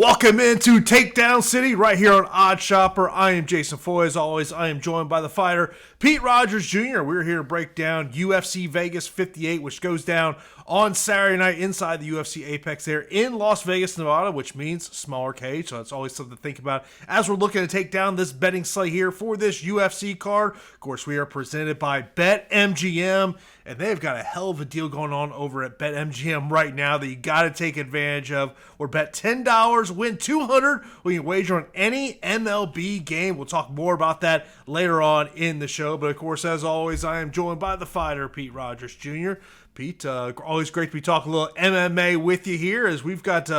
Welcome into Takedown City right here on Odd Shopper. I am Jason Foy. As always, I am joined by the fighter, Pete Rogers Jr. We're here to break down UFC Vegas 58, which goes down on Saturday night inside the UFC Apex there in Las Vegas, Nevada, which means smaller cage. So that's always something to think about as we're looking to take down this betting slate here for this UFC card. Of course, we are presented by BetMGM, and they've got a hell of a deal going on over at BetMGM right now that you got to take advantage of. We're bet $10, win $200. We can wager on any MLB game. We'll talk more about that later on in the show. But of course, as always, I am joined by the fighter, Pete Rogers Jr. Pete, always great to be talking a little MMA with you here as we've got,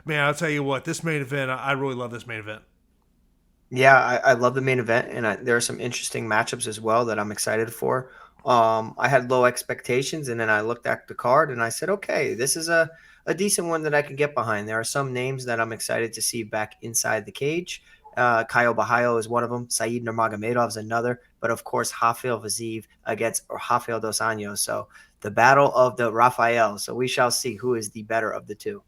man, I'll tell you what, this main event, I really love this main event. Yeah, I love the main event, and there are some interesting matchups as well that I'm excited for. I had low expectations, and then I looked at the card, and I said, okay, this is a decent one that I can get behind. There are some names that I'm excited to see back inside the cage. Kyle Borralho is one of them. Said Nurmagomedov is another. But, of course, Rafael Fiziev against Rafael dos Anjos. So the battle of the Rafael. So we shall see who is the better of the two.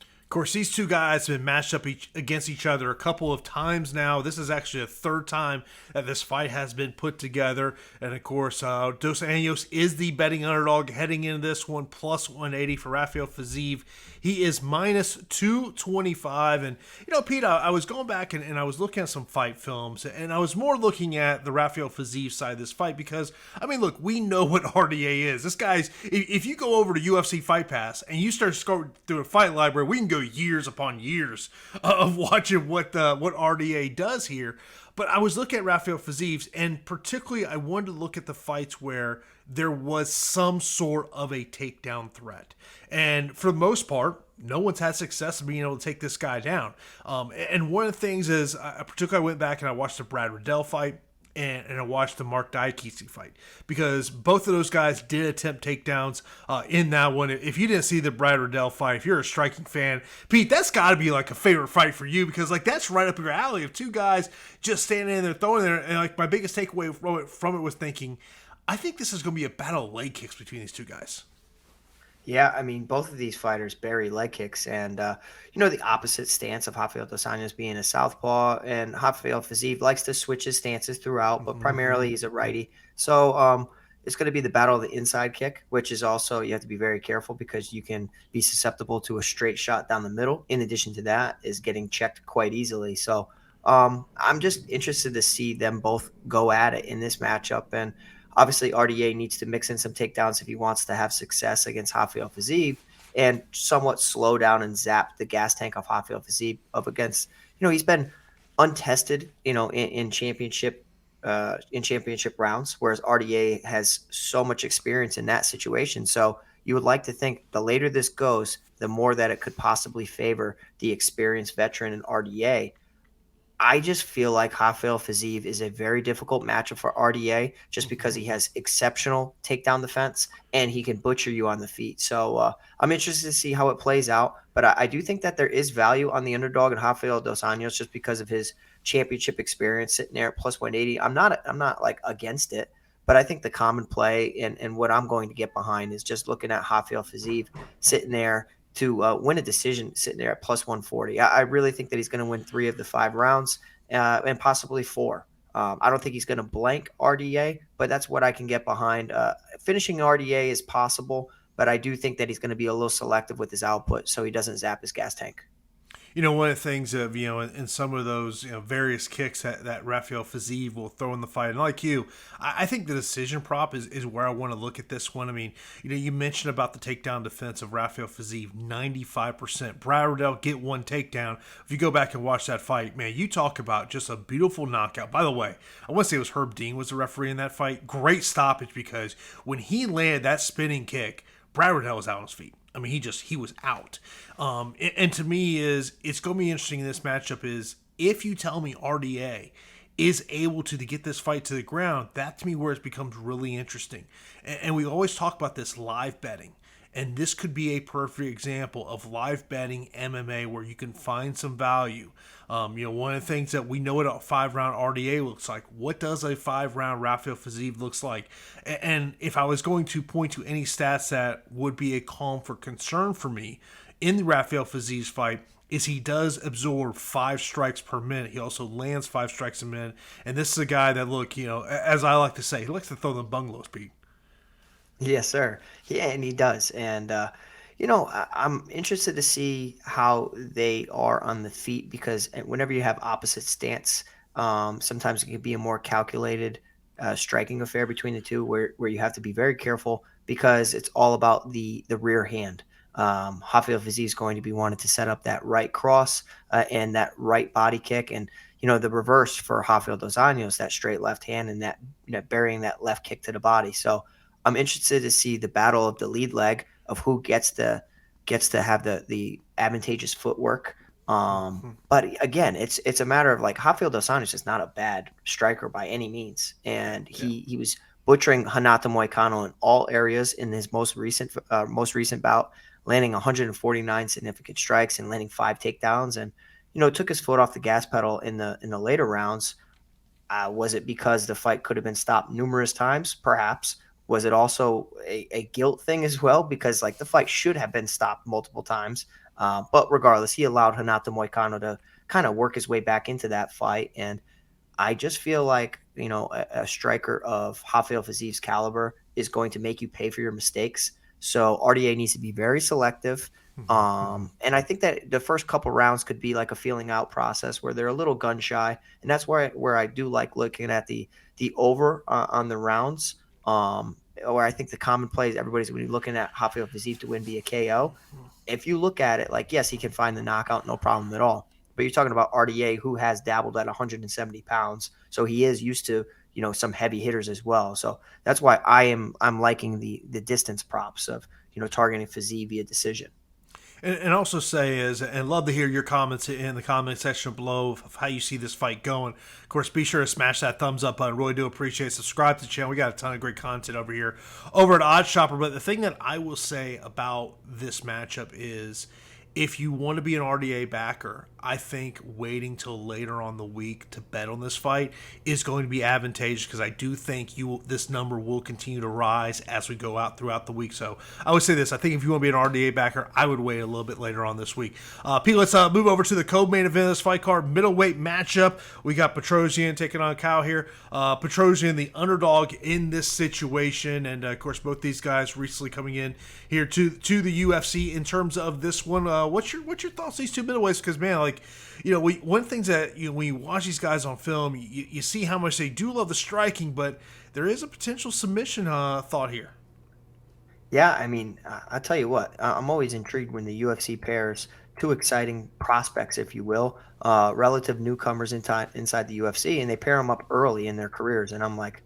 Of course, these two guys have been matched up against each other a couple of times now. This is actually the third time that this fight has been put together. And, of course, Dos Anjos is the betting underdog heading into this one, plus 180 for Rafael Fiziev. He is minus 225. And, you know, Pete, I was going back and I was looking at some fight films, and I was more looking at the Rafael Fiziev side of this fight because, I mean, look, we know what RDA is. This guy's, if you go over to UFC Fight Pass and you start scrolling through a fight library, we can go years upon years of watching what RDA does here. But I was looking at Rafael Fiziev, and particularly I wanted to look at the fights where there was some sort of a takedown threat. And for the most part, no one's had success in being able to take this guy down. And one of the things is, particularly I went back and I watched the Brad Riddell fight, and I watched the Mark Diakese fight because both of those guys did attempt takedowns in that one. If you didn't see the Brad Riddell fight, if you're a striking fan, Pete, that's got to be like a favorite fight for you because like that's right up your alley of two guys just standing in there throwing there. And like my biggest takeaway from it was thinking, I think this is going to be a battle of leg kicks between these two guys. Yeah, I mean, both of these fighters bury leg kicks, and the opposite stance of Rafael dos Anjos being a southpaw, and Rafael Fiziev likes to switch his stances throughout, but primarily he's a righty. So it's going to be the battle of the inside kick, which is also you have to be very careful because you can be susceptible to a straight shot down the middle. In addition to that, is getting checked quite easily. So I'm just interested to see them both go at it in this matchup, and obviously, RDA needs to mix in some takedowns if he wants to have success against Rafael Fiziev and somewhat slow down and zap the gas tank of Rafael Fiziev up against, he's been untested, in championship rounds, whereas RDA has so much experience in that situation. So you would like to think the later this goes, the more that it could possibly favor the experienced veteran in RDA. I just feel like Rafael Fiziev is a very difficult matchup for RDA just because he has exceptional takedown defense and he can butcher you on the feet. So I'm interested to see how it plays out. But I do think that there is value on the underdog in Rafael dos Anjos just because of his championship experience sitting there at plus 180. I'm not like against it, but I think the common play and what I'm going to get behind is just looking at Rafael Fiziev sitting there to win a decision sitting there at plus 140. I really think that he's going to win 3 of the 5 rounds and possibly 4. I don't think he's going to blank RDA, but that's what I can get behind. Finishing RDA is possible, but I do think that he's going to be a little selective with his output so he doesn't zap his gas tank. One of the things of, in some of those, various kicks that Rafael Fiziev will throw in the fight. And like you, I think the decision prop is where I want to look at this one. I mean, you mentioned about the takedown defense of Rafael Fiziev, 95%. Brad Riddell get one takedown. If you go back and watch that fight, man, you talk about just a beautiful knockout. By the way, I want to say it was Herb Dean was the referee in that fight. Great stoppage because when he landed that spinning kick, Brad Riddell was out on his feet. I mean, he was out. And to me it's going to be interesting in this matchup is if you tell me RDA is able to get this fight to the ground, that to me where it becomes really interesting. And we always talk about this live betting. And this could be a perfect example of live betting MMA where you can find some value. One of the things that we know what a 5-round RDA looks like. What does a 5-round Rafael Fiziev looks like? And if I was going to point to any stats that would be a calm for concern for me in the Rafael Fiziev fight, is he does absorb 5 strikes per minute. He also lands 5 strikes a minute. And this is a guy that, look, as I like to say, he likes to throw them bungalows, Pete. Yes, sir. Yeah, and he does. And I'm interested to see how they are on the feet because whenever you have opposite stance, sometimes it can be a more calculated striking affair between the two, where you have to be very careful because it's all about the rear hand. Rafael Fiziev is going to be wanting to set up that right cross and that right body kick, and the reverse for Rafael dos Anjos, that straight left hand and that burying that left kick to the body. So I'm interested to see the battle of the lead leg of who gets to have the advantageous footwork. But again, it's a matter of like Rafael dos Anjos is not a bad striker by any means, and Yeah. he was butchering Renato Moicano in all areas in his most recent bout, landing 149 significant strikes and landing 5 takedowns, and took his foot off the gas pedal in the later rounds. Was it because the fight could have been stopped numerous times? Perhaps. Was it also a guilt thing as well? Because like the fight should have been stopped multiple times. But regardless, he allowed Renato Moicano to kind of work his way back into that fight. And I just feel like, a striker of Rafael Fiziev's caliber is going to make you pay for your mistakes. So RDA needs to be very selective. And I think that the first couple rounds could be like a feeling out process where they're a little gun shy, and that's where I do like looking at the over on the rounds. Where I think the common play is everybody's going to be looking at Rafael Fiziev to win via KO. If you look at it, like yes, he can find the knockout, no problem at all. But you're talking about RDA, who has dabbled at 170 pounds, so he is used to some heavy hitters as well. So that's why I'm liking the distance props of targeting Fiziev via decision. And also say is, and love to hear your comments in the comment section below of how you see this fight going. Of course, be sure to smash that thumbs up button. Really do appreciate it. Subscribe to the channel. We got a ton of great content over here over at OddsShopper. But the thing that I will say about this matchup is, if you want to be an RDA backer, I think waiting till later on the week to bet on this fight is going to be advantageous because I do think this number will continue to rise as we go out throughout the week. So I would say this: I think if you want to be an RDA backer, I would wait a little bit later on this week. Pete, let's move over to the co-main event of this fight card, middleweight matchup. We got Petrisyan taking on Kyle here. Petrisyan, the underdog in this situation, and of course, both these guys recently coming in here to the UFC. In terms of this one, what's your thoughts on these two middleweights? Because man, one thing that when you watch these guys on film, you see how much they do love the striking, but there is a potential submission thought here. Yeah, I mean, I'll tell you what, I'm always intrigued when the UFC pairs two exciting prospects, if you will, relative newcomers inside the UFC, and they pair them up early in their careers. And I'm like,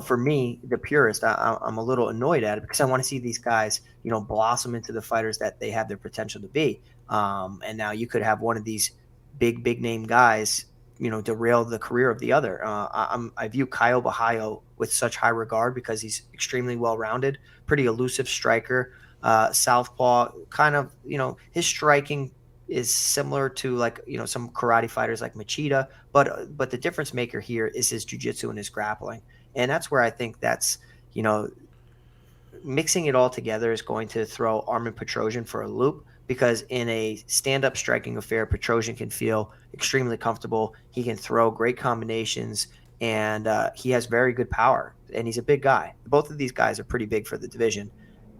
for me, the purist, I'm a little annoyed at it because I want to see these guys, blossom into the fighters that they have their potential to be. And now you could have one of these big name guys, derail the career of the other. I view Kyle Borralho with such high regard because he's extremely well rounded, pretty elusive striker, southpaw. Kind of, his striking is similar to like some karate fighters like Machida, but the difference maker here is his jiu-jitsu and his grappling, and that's where I think that's mixing it all together is going to throw Armen Petrosyan for a loop because in a stand-up striking affair, Petrosyan can feel extremely comfortable. He can throw great combinations, and he has very good power, and he's a big guy. Both of these guys are pretty big for the division.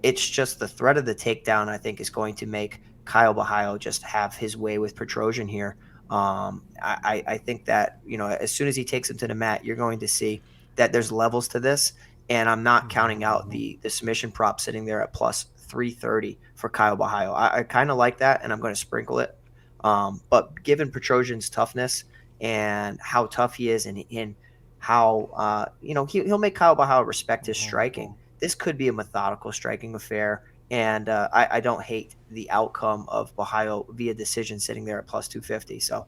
It's just the threat of the takedown, I think, is going to make Kyle Borralho just have his way with Petrosyan here. I think that, as soon as he takes him to the mat, you're going to see that there's levels to this, and I'm not counting out the submission prop sitting there at plus 330 for Kyle Borralho. I kind of like that, and I'm going to sprinkle it. But given Petrosyan's toughness and how tough he is, and how he'll make Kyle Borralho respect his striking. This could be a methodical striking affair, and I don't hate the outcome of Borralho via decision sitting there at plus 250. So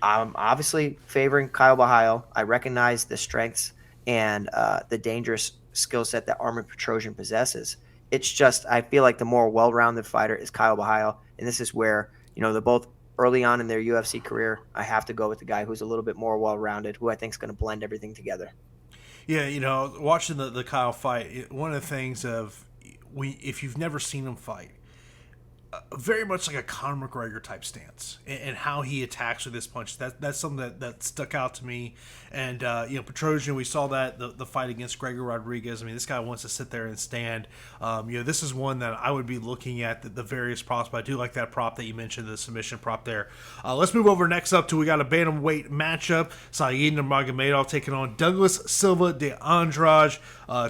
I'm obviously favoring Kyle Borralho. I recognize the strengths and the dangerous skill set that Armen Petrosyan possesses. It's just I feel like the more well-rounded fighter is Kyle Borralho, and this is where they're both early on in their UFC career. I have to go with the guy who's a little bit more well-rounded, who I think is going to blend everything together. Yeah, watching the Kyle fight, one of the things if you've never seen him fight, very much like a Conor McGregor type stance and how he attacks with his punches. That's something that stuck out to me. And Petrisyan, we saw that the fight against Gregor Rodriguez. I mean, this guy wants to sit there and stand. This is one that I would be looking at the various props, but I do like that prop that you mentioned, the submission prop there. Let's move over next up to we got a bantamweight matchup. Saeed Nurmagomedov taking on Douglas Silva de Andrade,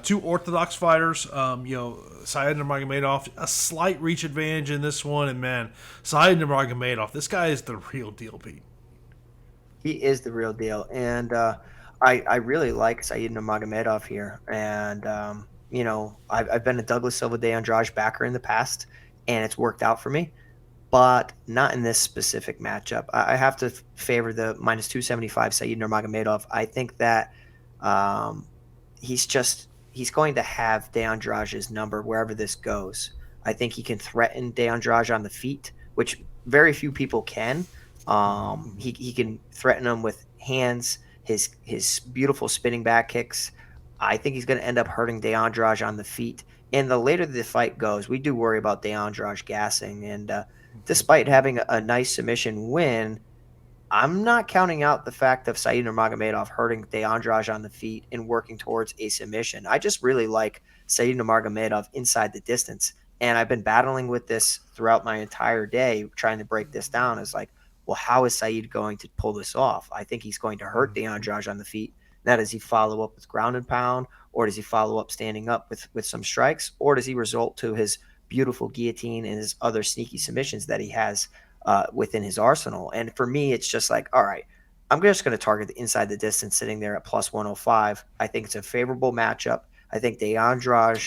two orthodox fighters. Saeed Nurmagomedov, a slight reach advantage in this one, and man, Saeed Nurmagomedov, this guy is the real deal, Pete. He is the real deal, and I really like Saeed Nurmagomedov here. And I've been a Douglas Silva de Andrade backer in the past, and it's worked out for me, but not in this specific matchup. I have to favor the minus 275 Saeed Nurmagomedov. I think that he's going to have De Andrade's number wherever this goes. I think he can threaten De Andrade on the feet, which very few people can. He can threaten him with hands, his beautiful spinning back kicks. I think he's going to end up hurting De Andrade on the feet. And the later the fight goes, we do worry about De Andrade gassing. And despite having a nice submission win, I'm not counting out the fact of Saeed Nurmagomedov hurting De Andrade on the feet and working towards a submission. I just really like Saeed Nurmagomedov inside the distance. And I've been battling with this throughout my entire day, trying to break this down. It's like, well, how is Saeed going to pull this off? I think he's going to hurt De Andrade on the feet. Now, does he follow up with ground and pound, or does he follow up standing up with some strikes, or does he resort to his beautiful guillotine and his other sneaky submissions that he has within his arsenal? And for me, it's just like, all right, I'm just going to target the inside the distance sitting there at plus 105. I think it's a favorable matchup. I think De Andrade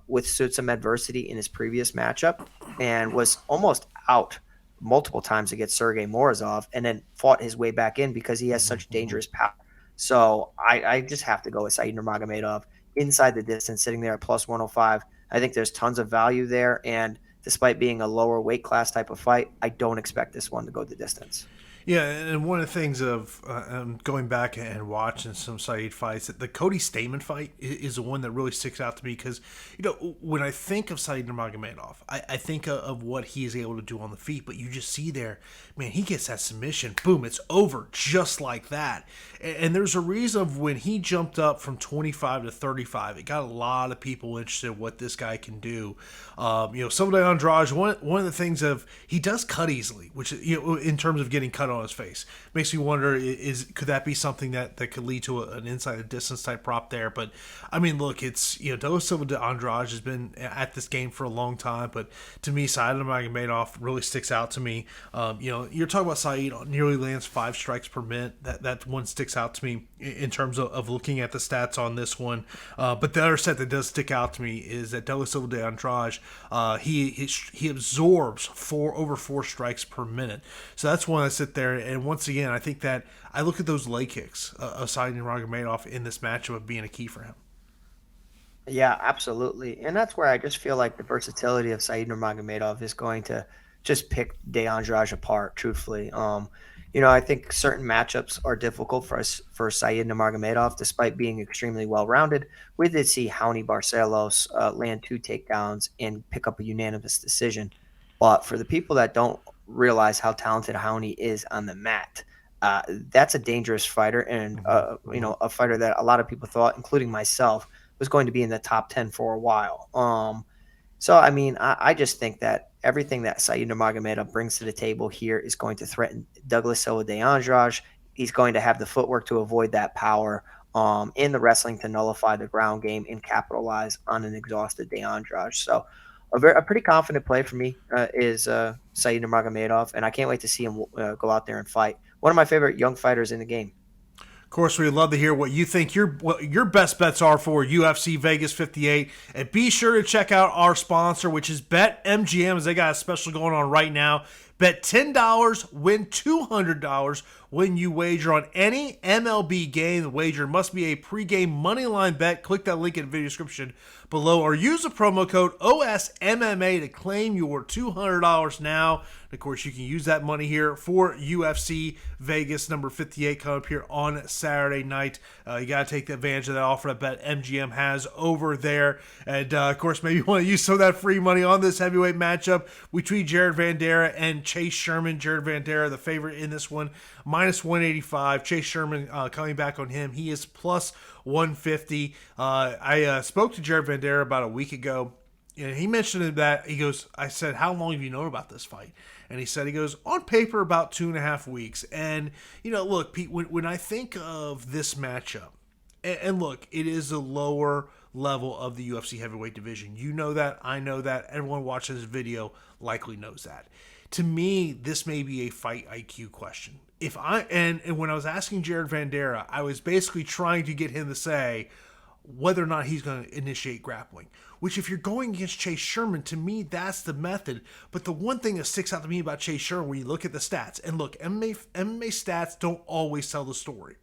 withstood some adversity in his previous matchup and was almost out multiple times against Sergey Morozov, and then fought his way back in because he has such dangerous power. So I just have to go with Saeed Nurmagomedov inside the distance, sitting there at plus 105. I think there's tons of value there, and despite being a lower weight class type of fight, I don't expect this one to go the distance. Yeah, and one of the things of going back and watching some Saeed fights, the Cody Stamann fight is the one that really sticks out to me because, when I think of Saeed Nurmagomedov, I think of what he is able to do on the feet, but you just see there, man, he gets that submission, boom, it's over just like that. And there's a reason of when he jumped up from 25 to 35, it got a lot of people interested in what this guy can do. Silva de Andrade, one of the things of, he does cut easily, which, in terms of getting cut on his face, makes me wonder, could that be something that could lead to an inside the distance type prop there? But I mean, look, it's Douglas Silva de Andrade has been at this game for a long time, but to me, Saeed Nurmagomedov really sticks out to me. You're talking about Saeed nearly lands 5 strikes per minute. That one sticks out to me in terms of looking at the stats on this one. But the other stat that does stick out to me is that Douglas Silva de Andrade, he absorbs over 4 strikes per minute. So that's one I sit there, and once again, I think that I look at those leg kicks of Saeed Nurmagomedov in this matchup of being a key for him. Yeah, absolutely. And that's where I just feel like the versatility of Saeed Nurmagomedov is going to just pick De Andrade apart, truthfully. I think certain matchups are difficult for Saeed Nurmagomedov, despite being extremely well-rounded. We did see Raoni Barcelos land 2 takedowns and pick up a unanimous decision. But for the people that don't realize how talented Raoni is on the mat, that's a dangerous fighter, and a fighter that a lot of people thought, including myself, was going to be in the top 10 for a while. So, I mean, I just think that everything that Saeed Nurmagomedov brings to the table here is going to threaten Douglas Silva de Andrade. He's going to have the footwork to avoid that power, in the wrestling to nullify the ground game and capitalize on an exhausted de Andrade. So a pretty confident play for me is Saeed Nurmagomedov, and I can't wait to see him go out there and fight. One of my favorite young fighters in the game. Of course, we'd love to hear what you think what your best bets are for UFC Vegas 58. And be sure to check out our sponsor, which is BetMGM, as they got a special going on right now. Bet $10, win $200 when you wager on any MLB game. The wager must be a pregame moneyline bet. Click that link in the video description below or use the promo code OSMMA to claim your $200 now. And of course, you can use that money here for UFC Vegas number 58 coming up here on Saturday night. You got to take advantage of that offer that BetMGM has over there. And of course, maybe you want to use some of that free money on this heavyweight matchup between Jared Vanderaa and Chase Sherman. Jared Vanderaa, the favorite in this one, minus 185. Chase Sherman coming back on him. He is plus 150. I spoke to Jared Vanderaa about a week ago, and he mentioned that I said, how long have you known about this fight? And he said, on paper about 2.5 weeks. And, look, Pete, when I think of this matchup, and look, it is the lower level of the UFC heavyweight division. You know that. I know that. Everyone watching this video likely knows that. To me, this may be a fight IQ question. And when I was asking Jared Vanderaa, I was basically trying to get him to say whether or not he's going to initiate grappling. Which, if you're going against Chase Sherman, to me, that's the method. But the one thing that sticks out to me about Chase Sherman, when you look at the stats, and look, MMA stats don't always tell the story.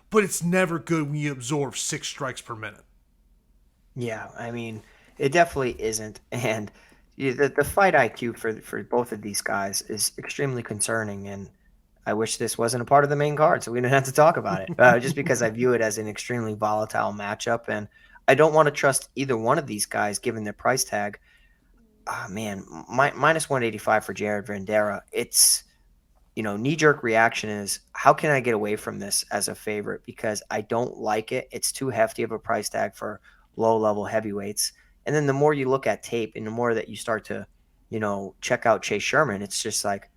But it's never good when you absorb 6 strikes per minute. Yeah, I mean, it definitely isn't. And the fight IQ for both of these guys is extremely concerning. And I wish this wasn't a part of the main card, so we didn't have to talk about it. Just because I view it as an extremely volatile matchup, and I don't want to trust either one of these guys given their price tag. Minus 185 for Jared Vanderaa. It's, knee-jerk reaction is, how can I get away from this as a favorite? Because I don't like it. It's too hefty of a price tag for low-level heavyweights. And then the more you look at tape and the more that you start to, check out Chase Sherman, it's just like,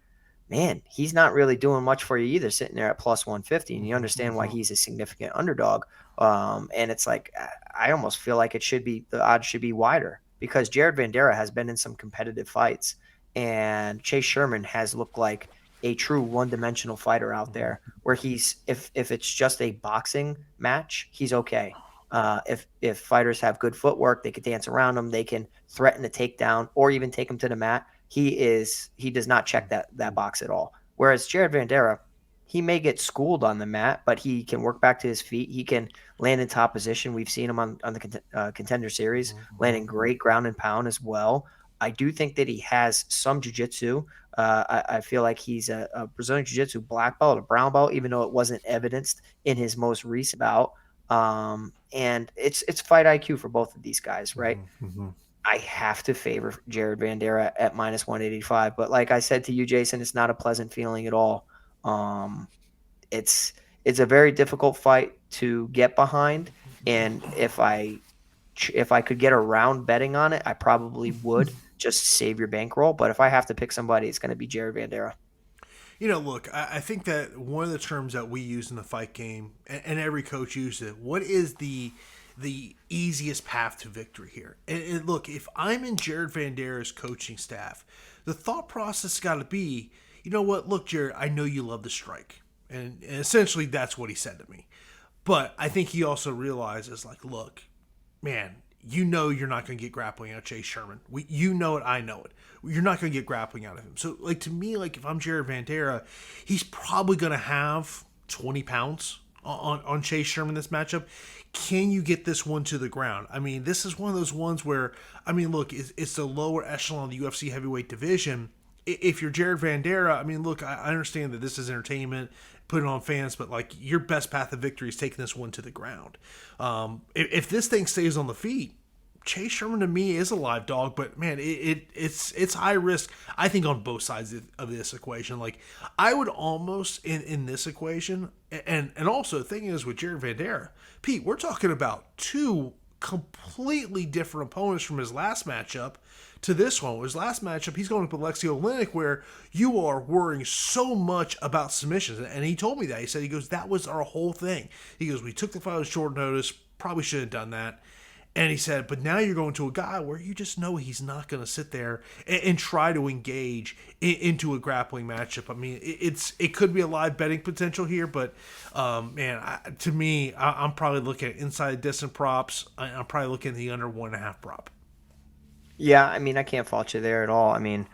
man, he's not really doing much for you either, sitting there at plus 150, and you understand why he's a significant underdog. And it's like, I almost feel like the odds should be wider, because Jared Vanderaa has been in some competitive fights, and Chase Sherman has looked like a true one-dimensional fighter out there, where if it's just a boxing match, he's okay. If fighters have good footwork, they can dance around him, they can threaten a takedown or even take him to the mat. He does not check that box at all. Whereas Jared Vanderaa, he may get schooled on the mat, but he can work back to his feet. He can land in top position. We've seen him on the Contender Series, landing great ground and pound as well. I do think that he has some jiu-jitsu. I feel like he's a Brazilian jiu-jitsu black belt, a brown belt, even though it wasn't evidenced in his most recent bout. And it's fight IQ for both of these guys, right? Mm-hmm. I have to favor Jared Vanderaa at minus 185. But like I said to you, Jason, it's not a pleasant feeling at all. It's a very difficult fight to get behind. And if I could get around betting on it, I probably would just save your bankroll. But if I have to pick somebody, it's going to be Jared Vanderaa. Look, I think that one of the terms that we use in the fight game, and every coach uses it, what is the easiest path to victory here? And look, if I'm in Jared Vandeera's coaching staff, the thought process has got to be, you know what? Look, Jared, I know you love to strike. And essentially that's what he said to me. But I think he also realizes, like, look, man, you're not going to get grappling out of Chase Sherman. You know it, I know it. You're not going to get grappling out of him. So, like, to me, like, if I'm Jared Vanderaa, he's probably going to have 20 pounds on Chase Sherman this matchup. Can you get this one to the ground? I mean, this is one of those ones where, I mean, look, it's the lower echelon of the UFC heavyweight division. If you're Jared Vanderaa, I mean, look, I understand that this is entertainment, put it on fans, but, like, your best path of victory is taking this one to the ground. If this thing stays on the feet, Chase Sherman to me is a live dog, but man, it's high risk, I think, on both sides of this equation. Like, I would almost in this equation, and also the thing is with Jared Vanderaa, Pete, we're talking about 2 completely different opponents from his last matchup to this one. His last matchup, he's going up with Alexei Oleinik, where you are worrying so much about submissions. And he told me that. He said, that was our whole thing. He goes, we took the fight on short notice, probably should have done that. And he said, but now you're going to a guy where you just know he's not going to sit there and try to engage into a grappling matchup. I mean, it could be a live betting potential here, but to me, I'm probably looking at inside distant props. I'm probably looking at the under 1.5 prop. Yeah, I mean, I can't fault you there at all. I mean,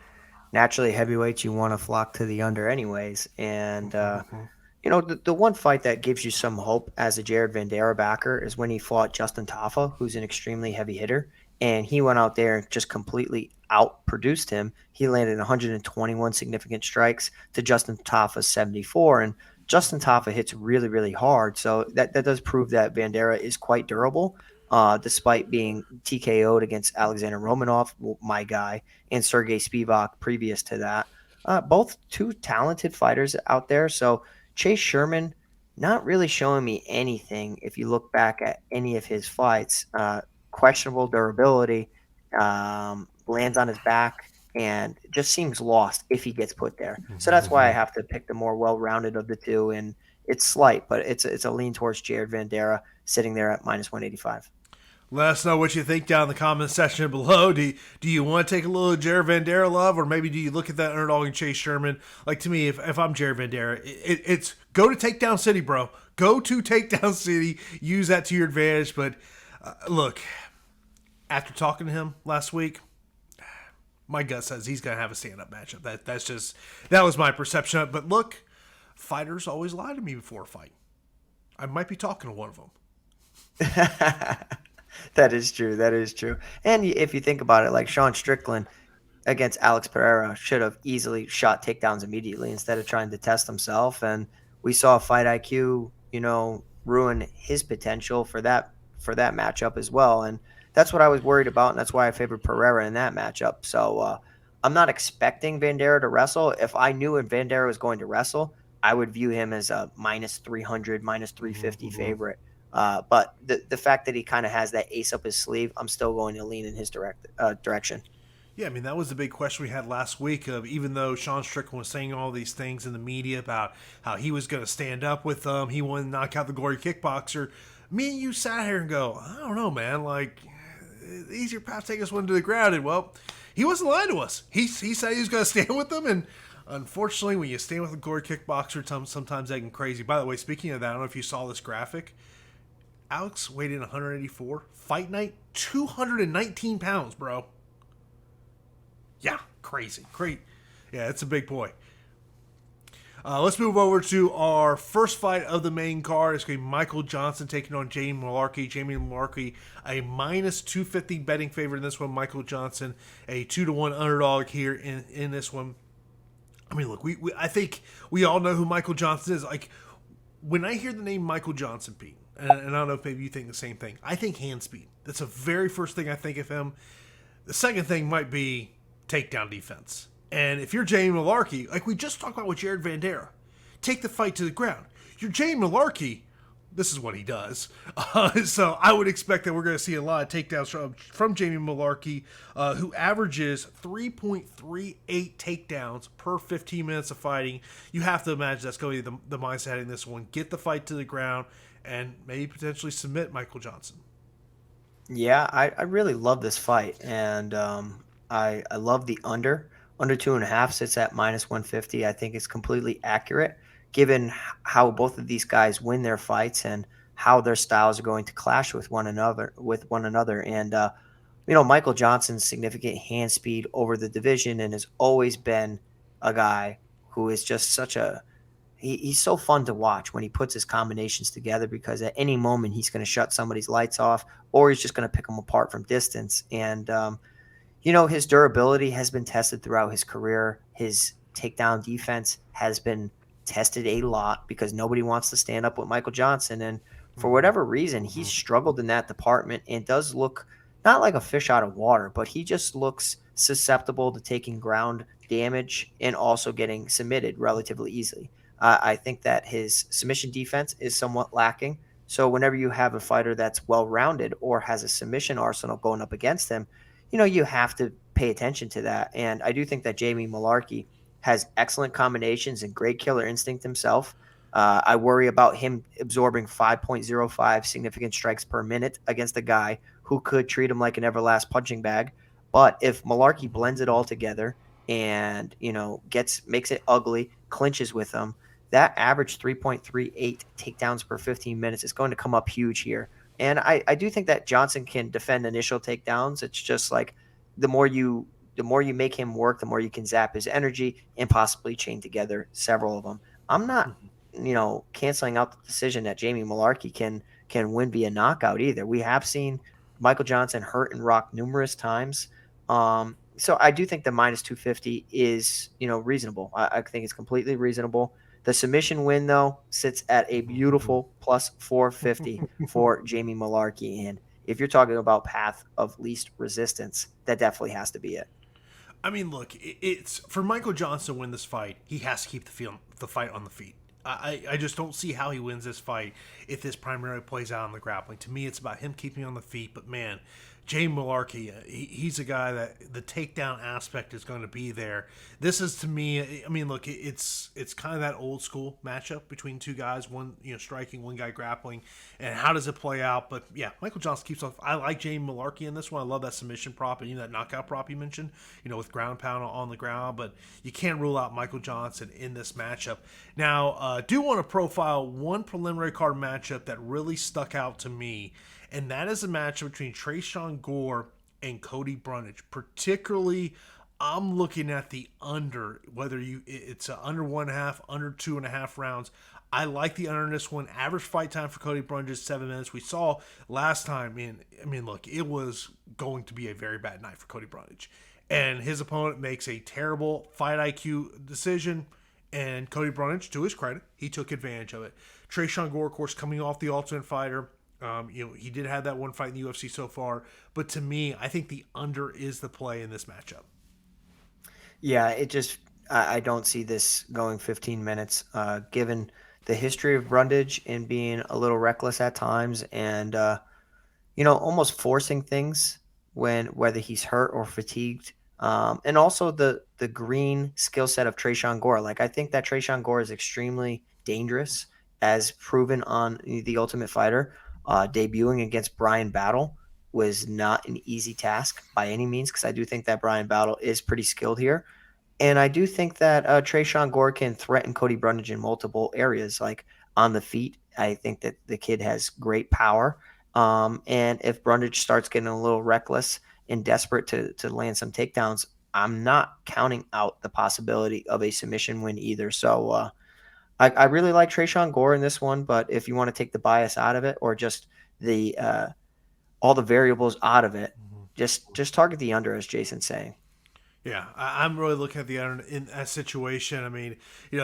naturally, heavyweights, you want to flock to the under anyways. And, the one fight that gives you some hope as a Jared Vanderaa backer is when he fought Justin Tafa, who's an extremely heavy hitter. and he went out there and just completely outproduced him. He landed 121 significant strikes to Justin Tafa's 74, and Justin Tafa hits really, really hard. So that does prove that Vanderaa is quite durable, despite being TKO'd against Alexander Romanov, my guy, and Sergey Spivak previous to that. Both two talented fighters out there. So Chase Sherman, not really showing me anything if you look back at any of his fights. Questionable durability, lands on his back, and just seems lost if he gets put there. So that's why I have to pick the more well-rounded of the two, and it's slight, but it's a lean towards Jared Vanderaa sitting there at minus 185. Let us know what you think down in the comment section below. Do you want to take a little Jared Vanderaa love, or maybe do you look at that underdog and Chase Sherman? Like, to me, if I'm Jared Vanderaa, it's go to Takedown City, bro. Go to Takedown City. Use that to your advantage. But look, after talking to him last week, my gut says he's going to have a stand-up matchup. That was my perception. But look, fighters always lie to me before a fight. I might be talking to one of them. That is true. That is true. And if you think about it, like Sean Strickland against Alex Pereira should have easily shot takedowns immediately instead of trying to test himself. And we saw Fight IQ, ruin his potential for that matchup as well. And that's what I was worried about, and that's why I favored Pereira in that matchup. So I'm not expecting Vanderaa to wrestle. If I knew Vanderaa was going to wrestle, I would view him as a minus 300, minus 350 favorite. But the fact that he kind of has that ace up his sleeve, I'm still going to lean in his direction. Yeah, I mean, that was the big question we had last week of even though Sean Strickland was saying all these things in the media about how he was going to stand up with them, he wanted to knock out the Gore kickboxer, me and you sat here and go, I don't know, man, like, easier path to take us one to the ground. And, well, he wasn't lying to us. He said he was going to stand with them, and unfortunately, when you stand with a Gore kickboxer, sometimes they get crazy. By the way, speaking of that, I don't know if you saw this graphic. Alex weighed in 184. Fight night, 219 pounds, bro. Yeah, crazy. Great. Yeah, it's a big boy. Let's move over to our first fight of the main card. It's going to be Michael Johnson taking on Jamie Mullarkey. Jamie Mullarkey, a minus 250 betting favorite in this one. Michael Johnson, a 2-1 underdog here in this one. I mean, look, I think we all know who Michael Johnson is. Like, when I hear the name Michael Johnson, Pete, and I don't know if maybe you think the same thing, I think hand speed. That's the very first thing I think of him. The second thing might be takedown defense. And if you're Jamie Mullarkey, like we just talked about with Jared Vanderaa, take the fight to the ground. You're Jamie Mullarkey, this is what he does. So I would expect that we're going to see a lot of takedowns from Jamie Mullarkey, who averages 3.38 takedowns per 15 minutes of fighting. You have to imagine that's going to be the mindset in this one. Get the fight to the ground and maybe potentially submit Michael Johnson. Yeah, I really love this fight, and I love the under 2.5 sits at minus 150. I think it's completely accurate given how both of these guys win their fights and how their styles are going to clash with one another. And Michael Johnson's significant hand speed over the division and has always been a guy who is just he's so fun to watch when he puts his combinations together, because at any moment he's going to shut somebody's lights off or he's just going to pick them apart from distance. And his durability has been tested throughout his career. His takedown defense has been tested a lot because nobody wants to stand up with Michael Johnson. And for whatever reason, he's struggled in that department and does look not like a fish out of water, but he just looks susceptible to taking ground damage and also getting submitted relatively easily. I think that his submission defense is somewhat lacking. So whenever you have a fighter that's well-rounded or has a submission arsenal going up against him, you have to pay attention to that. And I do think that Jamie Mullarkey has excellent combinations and great killer instinct himself. I worry about him absorbing 5.05 significant strikes per minute against a guy who could treat him like an everlast punching bag. But if Mullarkey blends it all together and, makes it ugly, clinches with him, that average 3.38 takedowns per 15 minutes is going to come up huge here. And I do think that Johnson can defend initial takedowns. It's just like the more you make him work, the more you can zap his energy and possibly chain together several of them. I'm not, canceling out the decision that Jamie Mullarkey can win via knockout either. We have seen Michael Johnson hurt and rocked numerous times. So I do think the minus 250 is, reasonable. I think it's completely reasonable. The submission win, though, sits at a beautiful plus 450 for Jamie Mullarkey. And if you're talking about path of least resistance, that definitely has to be it. I mean, look, it's for Michael Johnson to win this fight, he has to keep the fight on the feet. I just don't see how he wins this fight if this primarily plays out on the grappling. To me, it's about him keeping on the feet. But man, Jay Mullarkey, he's a guy that the takedown aspect is going to be there. This is, to me, I mean, look, it's kind of that old school matchup between two guys, one striking, one guy grappling, and how does it play out? But yeah, Michael Johnson keeps off. I like Jay Mullarkey in this one. I love that submission prop and even that knockout prop you mentioned, with ground pound on the ground. But you can't rule out Michael Johnson in this matchup. Now, do want to profile one preliminary card matchup that really stuck out to me, and that is a matchup between Tresean Gore and Cody Brundage. Particularly, I'm looking at the under, whether it's a under 1.5, under 2.5 rounds. I like the under in this one. Average fight time for Cody Brundage is 7 minutes. We saw last time, I mean, look, it was going to be a very bad night for Cody Brundage. And his opponent makes a terrible fight IQ decision. And Cody Brundage, to his credit, he took advantage of it. Tresean Gore, of course, coming off the Ultimate Fighter. He did have that one fight in the UFC so far. But to me, I think the under is the play in this matchup. Yeah, I don't see this going 15 minutes, given the history of Brundage and being a little reckless at times and, almost forcing things whether he's hurt or fatigued. And also the green skill set of Tresean Gore. Like, I think that Tresean Gore is extremely dangerous, as proven on The Ultimate Fighter. Debuting against Brian Battle was not an easy task by any means, because I do think that Brian Battle is pretty skilled here. And I do think that Tresean Gore can threaten Cody Brundage in multiple areas, like on the feet. I think that the kid has great power. And if Brundage starts getting a little reckless and desperate to land some takedowns, I'm not counting out the possibility of a submission win either. So I really like Tresean Gore in this one, but if you want to take the bias out of it, or just the all the variables out of it, just target the under, as Jason's saying. Yeah, I'm really looking at the under in that situation. I mean,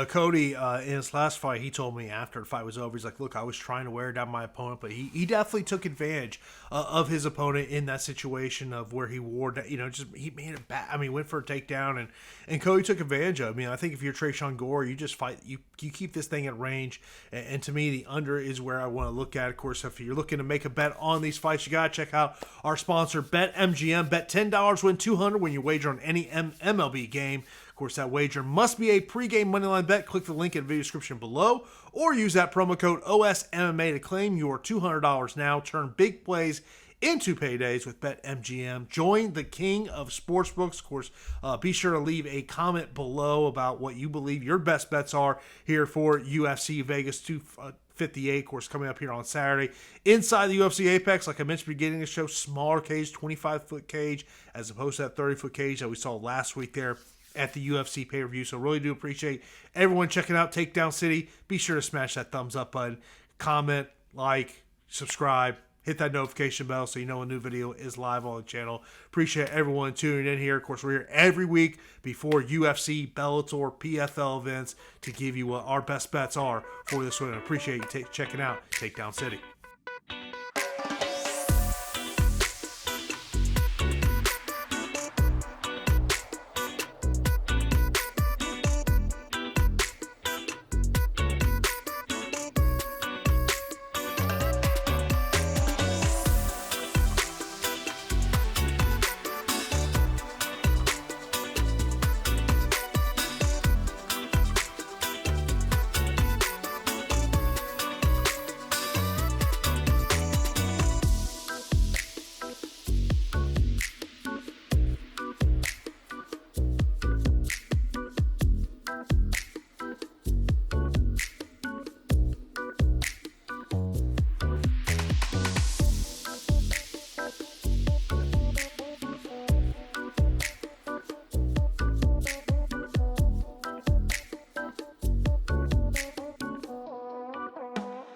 Cody, in his last fight, he told me after the fight was over, he's like, look, I was trying to wear down my opponent, but he definitely took advantage of his opponent in that situation of where he wore down, he made it bad. I mean, went for a takedown, and Cody took advantage of it. I mean, I think if you're Tresean Gore, you just fight, you keep this thing at range, and to me, the under is where I want to look at. Of course, if you're looking to make a bet on these fights, you got to check out our sponsor, BetMGM. Bet $10, win $200 when you wager on any MLB game. Of course, that wager must be a pregame moneyline bet. Click the link in the video description below, or use that promo code OSMMA to claim your $200 now. Turn big plays into paydays with BetMGM. Join the king of sportsbooks. Of course, be sure to leave a comment below about what you believe your best bets are here for UFC Vegas 258, of course, coming up here on Saturday. Inside the UFC Apex, like I mentioned at the beginning of the show, smaller cage, 25-foot cage, as opposed to that 30-foot cage that we saw last week there at the UFC pay-per-view. So really do appreciate everyone checking out Takedown City. Be sure to smash that thumbs up button, comment, like, subscribe, hit that notification bell so you know a new video is live on the channel. Appreciate everyone tuning in here. Of course, we're here every week before UFC, Bellator, PFL events to give you what our best bets are for this one. Appreciate you checking out Takedown City.